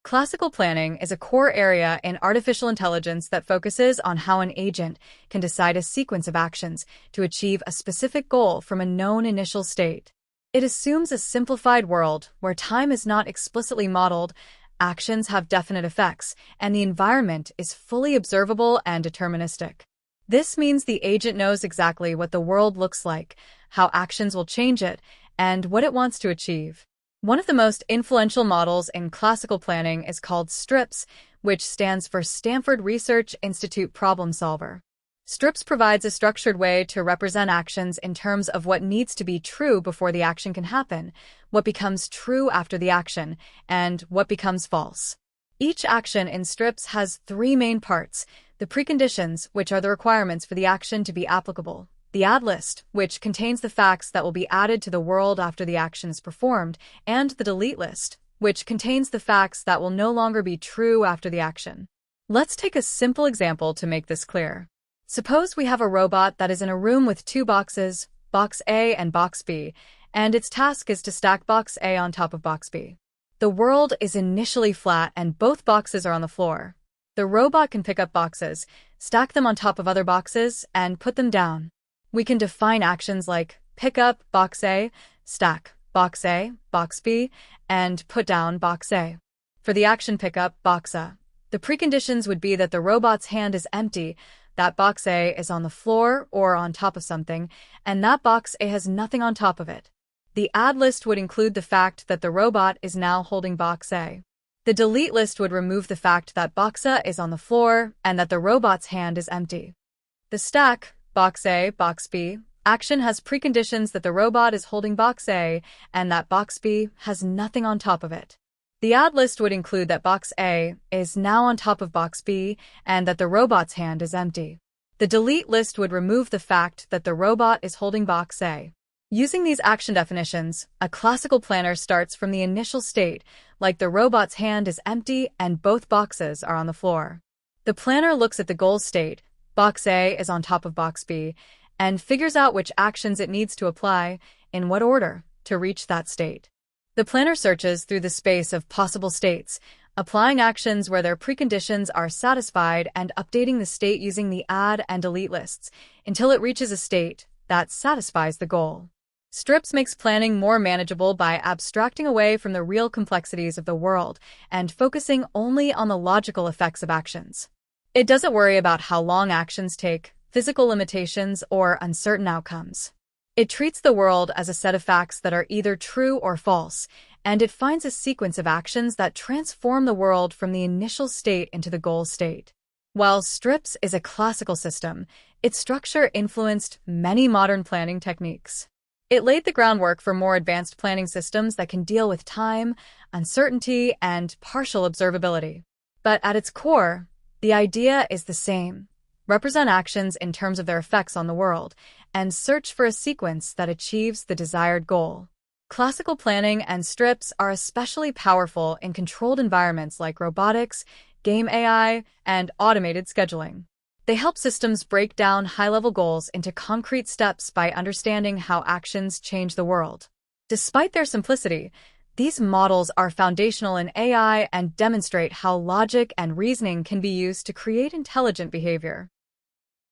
Classical planning is a core area in artificial intelligence that focuses on how an agent can decide a sequence of actions to achieve a specific goal from a known initial state. It assumes a simplified world where time is not explicitly modeled, actions have definite effects, and the environment is fully observable and deterministic. This means the agent knows exactly what the world looks like, how actions will change it, and what it wants to achieve. One of the most influential models in classical planning is called STRIPS, which stands for Stanford Research Institute Problem Solver. STRIPS provides a structured way to represent actions in terms of what needs to be true before the action can happen, what becomes true after the action, and what becomes false. Each action in STRIPS has three main parts: the preconditions, which are the requirements for the action to be applicable; the add list, which contains the facts that will be added to the world after the action is performed; and the delete list, which contains the facts that will no longer be true after the action. Let's take a simple example to make this clear. Suppose we have a robot that is in a room with two boxes, box A and box B, and its task is to stack box A on top of box B. The world is initially flat and both boxes are on the floor. The robot can pick up boxes, stack them on top of other boxes, and put them down. We can define actions like pick up box A, stack box A, box B, and put down box A. For the action pick up box A, the preconditions would be that the robot's hand is empty, that box A is on the floor or on top of something, and that box A has nothing on top of it. The add list would include the fact that the robot is now holding box A. The delete list would remove the fact that box A is on the floor and that the robot's hand is empty. The stack box A, box B action has preconditions that the robot is holding box A and that box B has nothing on top of it. The add list would include that box A is now on top of box B and that the robot's hand is empty. The delete list would remove the fact that the robot is holding box A. Using these action definitions, a classical planner starts from the initial state, like the robot's hand is empty and both boxes are on the floor. The planner looks at the goal state, box A is on top of box B, and figures out which actions it needs to apply, in what order, to reach that state. The planner searches through the space of possible states, applying actions where their preconditions are satisfied and updating the state using the add and delete lists until it reaches a state that satisfies the goal. STRIPS makes planning more manageable by abstracting away from the real complexities of the world and focusing only on the logical effects of actions. It doesn't worry about how long actions take, physical limitations, or uncertain outcomes. It treats the world as a set of facts that are either true or false, and it finds a sequence of actions that transform the world from the initial state into the goal state. While STRIPS is a classical system, its structure influenced many modern planning techniques. It laid the groundwork for more advanced planning systems that can deal with time, uncertainty, and partial observability. But at its core, the idea is the same: represent actions in terms of their effects on the world, and search for a sequence that achieves the desired goal. Classical planning and STRIPS are especially powerful in controlled environments like robotics, game AI, and automated scheduling. They help systems break down high-level goals into concrete steps by understanding how actions change the world. Despite their simplicity, these models are foundational in AI and demonstrate how logic and reasoning can be used to create intelligent behavior.